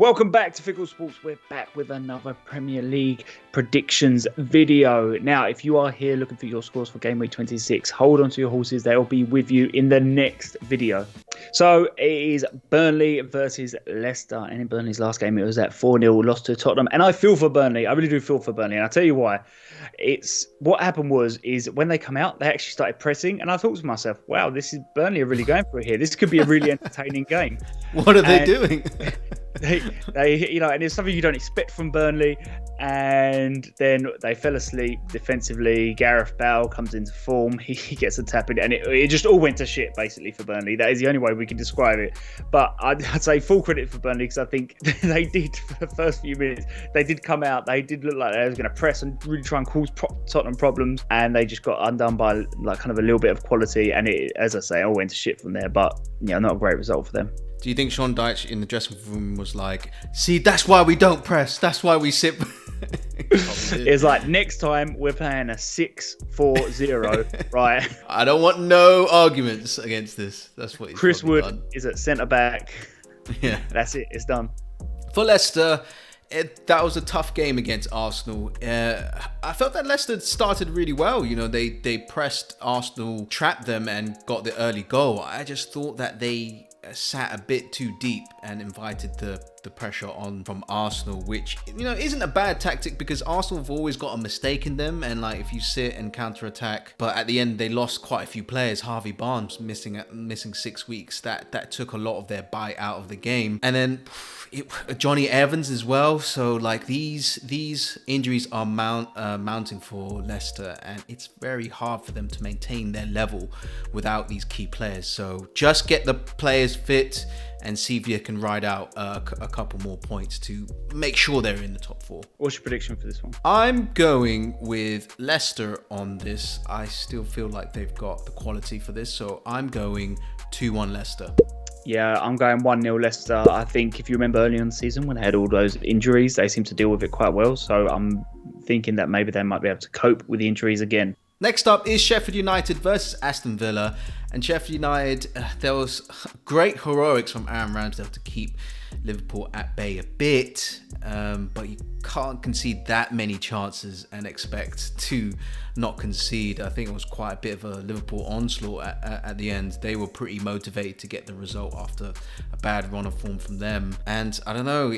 Welcome back to Fickle Sports. We're back with another Premier League predictions video. Now, if you are here looking for your scores for game week 26, hold on to your horses. They'll be with you in the next video. So it is Burnley versus Leicester. And in Burnley's last game, it was that 4-0 loss to Tottenham. And I feel for Burnley. I really do feel for Burnley. And I'll tell you why. What happened is when they come out, they actually started pressing. And I thought to myself, wow, this is Burnley are really going for it here. This could be a really entertaining game. What are they doing? And it's something you don't expect from Burnley, and then they fell asleep defensively. Gareth Bale comes into form, he gets a tap in, and it just all went to shit basically for Burnley. That is the only way we can describe it. But I'd say full credit for Burnley, because I think they did, for the first few minutes, they did come out, they did look like they were going to press and really try and cause Tottenham problems, and they just got undone by like kind of a little bit of quality, and it, as I say, all went to shit from there. But yeah, not a great result for them. Do you think Sean Dyche in the dressing room was like, see, that's why we don't press, that's why we sit? It's like, next time we're playing a 6-4-0, right? I don't want no arguments against this. That's what he's Chris Wood done. is at centre back. Yeah, that's it. It's done. For Leicester, that was a tough game against Arsenal. I felt that Leicester started really well. You know, they pressed Arsenal, trapped them, and got the early goal. I just thought that they sat a bit too deep and invited the pressure on from Arsenal, which, you know, isn't a bad tactic, because Arsenal have always got a mistake in them, and like if you sit and counter attack, but at the end they lost quite a few players. Harvey Barnes missing 6 weeks, that took a lot of their bite out of the game, and then Johnny Evans as well. So like these injuries are mounting for Leicester, and it's very hard for them to maintain their level without these key players. So just get the players fit and see if you can ride out a couple more points to make sure they're in the top four. What's your prediction for this one? I'm going with Leicester on this. I still feel like they've got the quality for this, so I'm going 2-1 Leicester. Yeah, I'm going 1-0 Leicester. I think if you remember early in the season when they had all those injuries, they seem to deal with it quite well. So I'm thinking that maybe they might be able to cope with the injuries again. Next up is Sheffield United versus Aston Villa. And Sheffield United, there was great heroics from Aaron Ramsdale to keep Liverpool at bay a bit. But you can't concede that many chances and expect to not concede. I think it was quite a bit of a Liverpool onslaught at the end. They were pretty motivated to get the result after a bad run of form from them. And I don't know,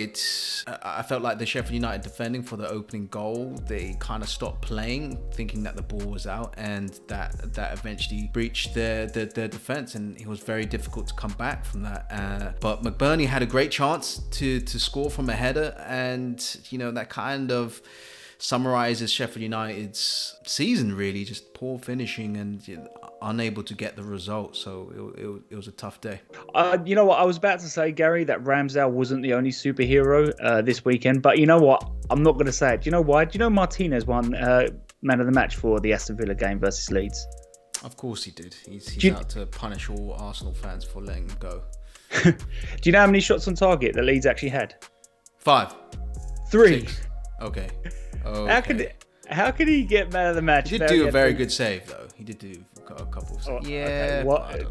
I felt like the Sheffield United defending for the opening goal, they kind of stopped playing, thinking that the ball was out, and that eventually breached their defense, and it was very difficult to come back from that. But McBurney had a great chance to score from a header, and you know, that kind of summarizes Sheffield United's season, really, just poor finishing and unable to get the result. So it was a tough day. You know what, I was about to say, Gary, that Ramsdale wasn't the only superhero this weekend, but you know what, I'm not going to say it. Do you know why? Do you know Martinez won man of the match for the Aston Villa game versus Leeds? Of course he did. He's out to punish all Arsenal fans for letting him go. Do you know how many shots on target that Leeds actually had? 5. 3. 6. Okay. How could he get man of the match? He did do a very good save, though. He did do a couple of saves. Yeah. Okay, what?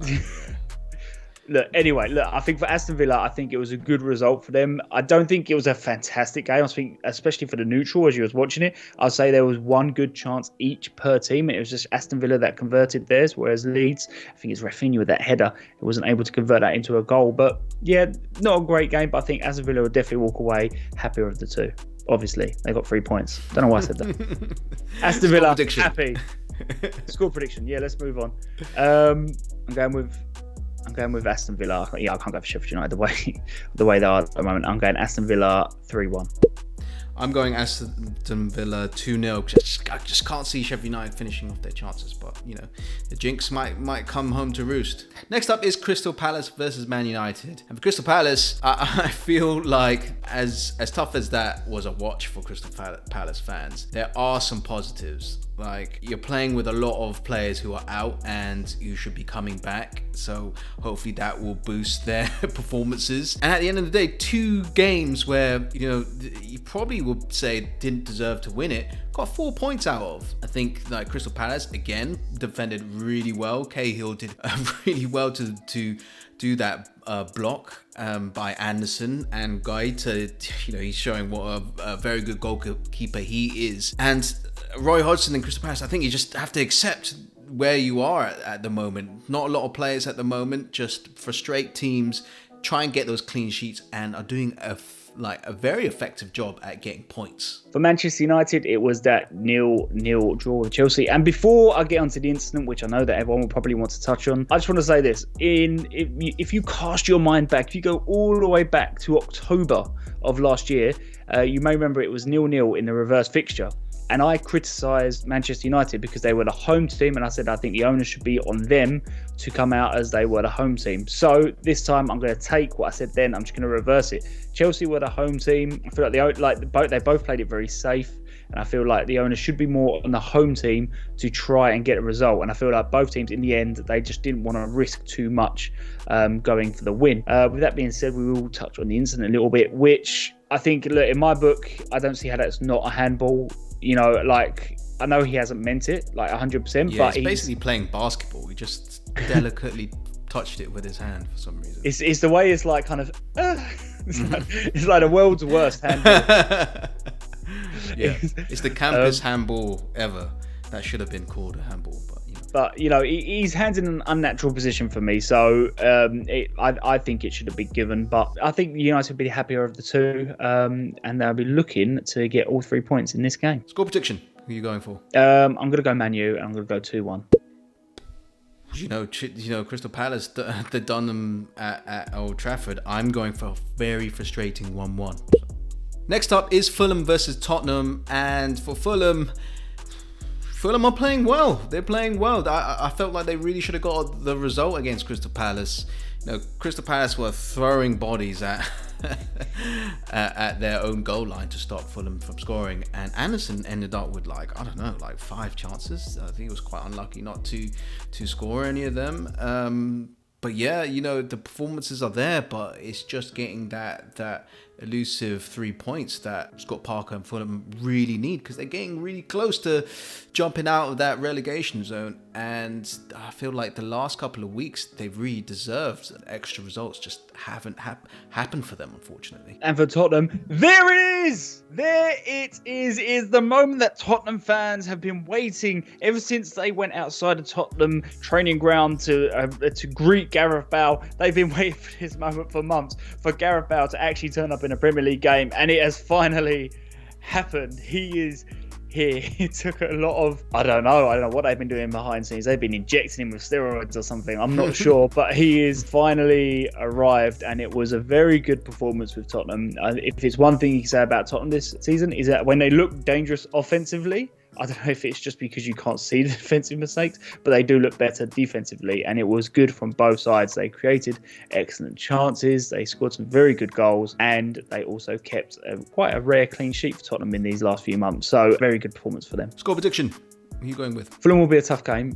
Look, I think for Aston Villa, I think it was a good result for them. I don't think it was a fantastic game. I think, especially for the neutral, as you was watching it, I'd say there was one good chance each per team. It was just Aston Villa that converted theirs, whereas Leeds, I think it's Rafinha with that header, it wasn't able to convert that into a goal. But yeah, not a great game, but I think Aston Villa will definitely walk away happier of the two. Obviously, they got 3 points. Don't know why I said that. Aston Villa, happy. Score prediction. Yeah, let's move on. I'm going with Aston Villa. Yeah, I can't go for Sheffield United the way they are at the moment. I'm going Aston Villa 3-1. I'm going Aston Villa 2-0. I just can't see Sheffield United finishing off their chances, but you know, the jinx might come home to roost. Next up is Crystal Palace versus Man United. And for Crystal Palace, I feel like as tough as that was a watch for Crystal Palace fans, there are some positives. Like, you're playing with a lot of players who are out and you should be coming back, so hopefully that will boost their performances. And at the end of the day, 2 games where, you know, you probably will people say didn't deserve to win it, got 4 points out of. I think like Crystal Palace, again, defended really well. Cahill did really well to do that block by Anderson, and Guy he's showing what a very good goalkeeper he is. And Roy Hodgson and Crystal Palace, I think you just have to accept where you are at the moment. Not a lot of players at the moment, just frustrate teams, try and get those clean sheets, and are doing a very effective job at getting points. For Manchester United, it was that 0-0 draw with Chelsea. And before I get onto the incident, which I know that everyone will probably want to touch on, I just want to say this. If you cast your mind back, if you go all the way back to October of last year, you may remember it was 0-0 in the reverse fixture. And I criticised Manchester United because they were the home team, and I said I think the onus should be on them to come out as they were the home team. So this time I'm going to take what I said then, I'm just going to reverse it. Chelsea were the home team. I feel like they both played it very safe, and I feel like the onus should be more on the home team to try and get a result. And I feel like both teams in the end, they just didn't want to risk too much going for the win. With that being said, we will touch on the incident a little bit, which I think, look, in my book, I don't see how that's not a handball. You know, like, I know he hasn't meant it, like 100%. Yeah, but he's basically playing basketball. He just delicately touched it with his hand for some reason. It's the way it's like kind of, it's like the world's worst handball. Yeah, it's the campus handball ever. That should have been called a handball, but he's hands in an unnatural position for me, so I think it should have been given. But I think United will be happier of the two, and they'll be looking to get all 3 points in this game. Score prediction. Who are you going for? I'm going to go Man U, and I'm going to go 2-1. You know, Crystal Palace, they've done them at Old Trafford. I'm going for a very frustrating 1-1. Next up is Fulham versus Tottenham, and for Fulham are playing well. They're playing well. I felt like they really should have got the result against Crystal Palace. You know, Crystal Palace were throwing bodies at their own goal line to stop Fulham from scoring, and Anderson ended up with 5 chances. I think he was quite unlucky not to score any of them. But yeah, the performances are there, but it's just getting that elusive 3 points that Scott Parker and Fulham really need, because they're getting really close to jumping out of that relegation zone. And I feel like the last couple of weeks, they've really deserved extra results, just haven't happened for them, unfortunately. And for Tottenham, there it is the moment that Tottenham fans have been waiting ever since they went outside the Tottenham training ground to greet Gareth Bale. They've been waiting for this moment for months, for Gareth Bale to actually turn up in a Premier League game, and it has finally happened. He is here. It took a lot of, I don't know what they've been doing behind the scenes. They've been injecting him with steroids or something, I'm not sure, but he is finally arrived, and it was a very good performance with Tottenham. If it's one thing you can say about Tottenham this season, is that when they look dangerous offensively, I don't know if it's just because you can't see the defensive mistakes, but they do look better defensively, and it was good from both sides. They created excellent chances, they scored some very good goals, and they also kept quite a rare clean sheet for Tottenham in these last few months. So very good performance for them. Score prediction. Who are you going with? Fulham will be a tough game.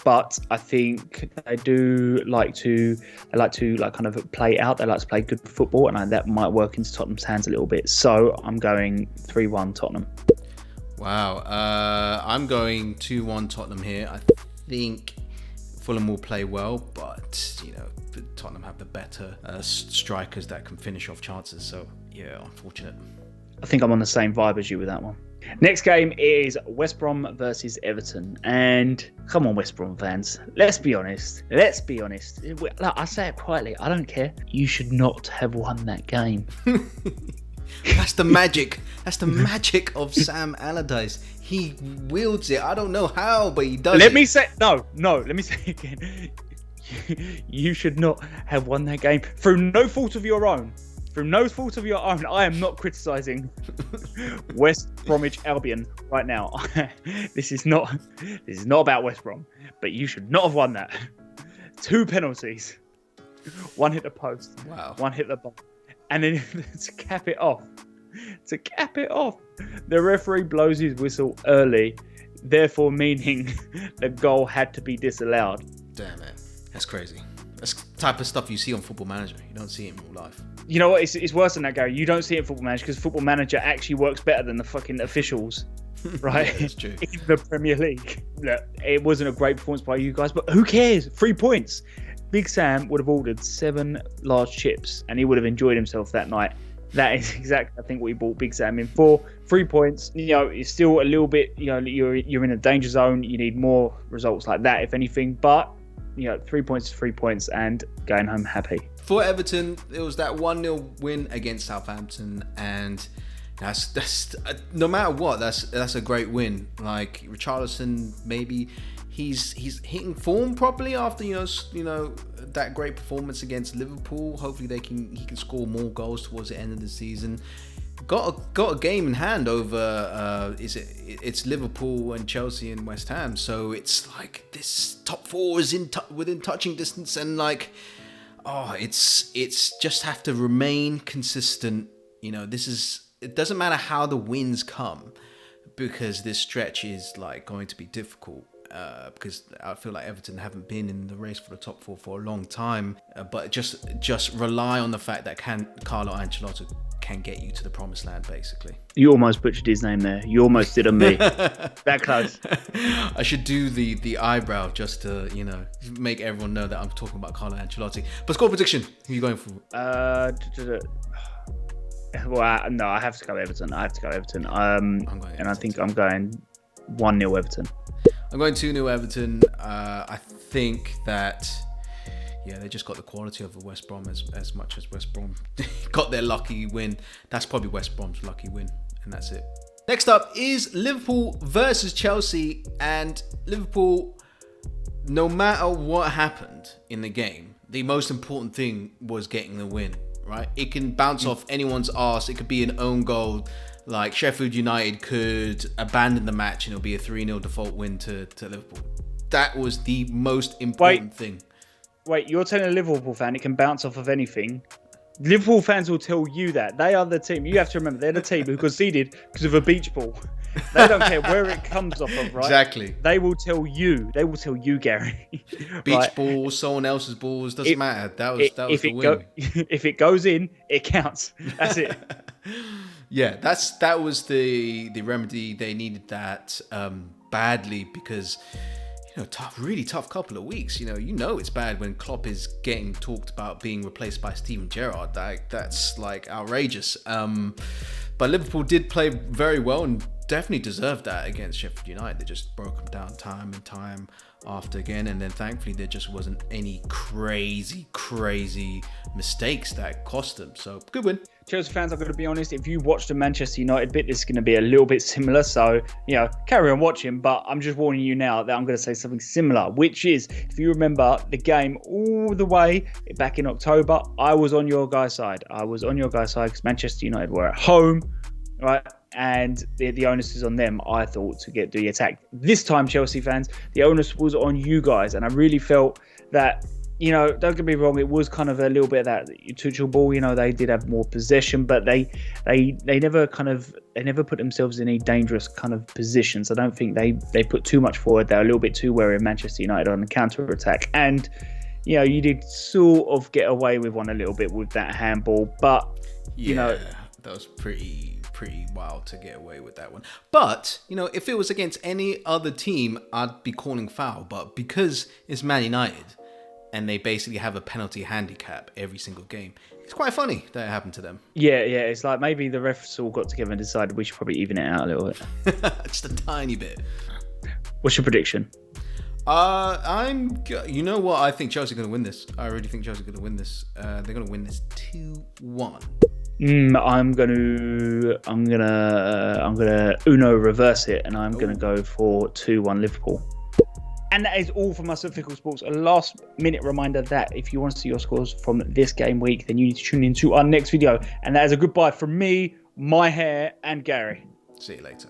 But I think they do like to kind of play out. They like to play good football, and that might work into Tottenham's hands a little bit. So I'm going 3-1 Tottenham. Wow. I'm going 2-1 Tottenham here. I think Fulham will play well, but Tottenham have the better strikers that can finish off chances. So yeah, unfortunate. I think I'm on the same vibe as you with that one. Next game is West Brom versus Everton. And come on, West Brom fans, let's be honest. Look, I say it quietly, I don't care. You should not have won that game. That's the magic. That's the magic of Sam Allardyce. He wields it. I don't know how, but he does. Let me say it again. You should not have won that game through no fault of your own. I am not criticising West Bromwich Albion right now. This is not about West Brom, but you should not have won that. 2 penalties. One hit the post. Wow. One hit the bar. And then to cap it off, the referee blows his whistle early, therefore meaning the goal had to be disallowed. Damn it. That's crazy. That's the type of stuff you see on Football Manager. You don't see it in real life. You know what? It's worse than that, Gary. You don't see it in Football Manager because Football Manager actually works better than the fucking officials, right? Yeah, that's true. In the Premier League. Look, it wasn't a great performance by you guys, but who cares? 3 points. Big Sam would have ordered 7 large chips and he would have enjoyed himself that night. That is exactly, I think, what he bought Big Sam in for. 3 points. You know, it's still a little bit, you know, you're in a danger zone. You need more results like that, if anything. But, you know, 3 points is 3 points and going home happy. For Everton, it was that 1-0 win against Southampton, and that's no matter what, that's a great win. Like Richarlison, maybe he's hitting form properly after you know that great performance against Liverpool. Hopefully he can score more goals towards the end of the season. Got a game in hand over it's Liverpool and Chelsea and West Ham, so it's like this top 4 is within touching distance, and like it's just have to remain consistent. You know, it doesn't matter how the wins come, because this stretch is like going to be difficult. Because I feel like Everton haven't been in the race for the top 4 for a long time, but just rely on the fact that Carlo Ancelotti can get you to the promised land, basically. You almost butchered his name there. You almost did on me. That close. I should do the eyebrow just to, you know, make everyone know that I'm talking about Carlo Ancelotti. But score prediction, who are you going for? Well, no, I have to go Everton. I think I'm going 1-0 Everton. I'm going 2-0 Everton. I think that, yeah, they just got the quality of the West Brom as much as West Brom got their lucky win. That's probably West Brom's lucky win, and that's it. Next up is Liverpool versus Chelsea, and Liverpool, no matter what happened in the game, the most important thing was getting the win, right? It can bounce off anyone's arse. It could be an own goal. Like Sheffield United could abandon the match and it'll be a 3-0 default win to Liverpool. That was the most important thing. Wait, you're telling a Liverpool fan it can bounce off of anything? Liverpool fans will tell you that. They are the team. You have to remember, they're the team who conceded because of a beach ball. They don't care where it comes off of, right? Exactly. They will tell you. They will tell you, Gary. Beach balls, someone else's balls, doesn't matter. That was the win. If it goes in, it counts. That's it. Yeah, that was the remedy. They needed that badly because, you know, really tough couple of weeks. You know it's bad when Klopp is getting talked about being replaced by Steven Gerrard. That's like outrageous. But Liverpool did play very well and definitely deserved that against Sheffield United. They just broke them down time and time after again, and then thankfully there just wasn't any crazy mistakes that cost them. So good win. Chelsea fans, I'm going to be honest, if you watch the Manchester United bit, it's going to be a little bit similar. So, you know, carry on watching, but I'm just warning you now that I'm going to say something similar, which is, if you remember the game all the way back in October, I was on your guys' side. Because Manchester United were at home, right? And the onus is on them, I thought, to get the attack. This time, Chelsea fans, the onus was on you guys. And I really felt that, you know, don't get me wrong, it was kind of a little bit of that Tuchel ball. You know, they did have more possession, but they never put themselves in any dangerous kind of positions. I don't think they put too much forward. They're a little bit too wary of Manchester United on the counter-attack. And, you know, you did sort of get away with one a little bit with that handball. But, you know, that was pretty wild to get away with that one. But, you know, if it was against any other team, I'd be calling foul. But because it's Man United, and they basically have a penalty handicap every single game, it's quite funny that it happened to them. Yeah, it's like maybe the refs all got together and decided we should probably even it out a little bit. Just a tiny bit. What's your prediction? You know what? I think Chelsea are going to win this. I really think Chelsea are going to win this. They're going to win this 2-1. I'm gonna Uno reverse it, and I'm gonna go for 2-1 Liverpool. And that is all from us at Fickle Sports. A last minute reminder that if you want to see your scores from this game week, then you need to tune into our next video. And that is a goodbye from me, my hair, and Gary. See you later.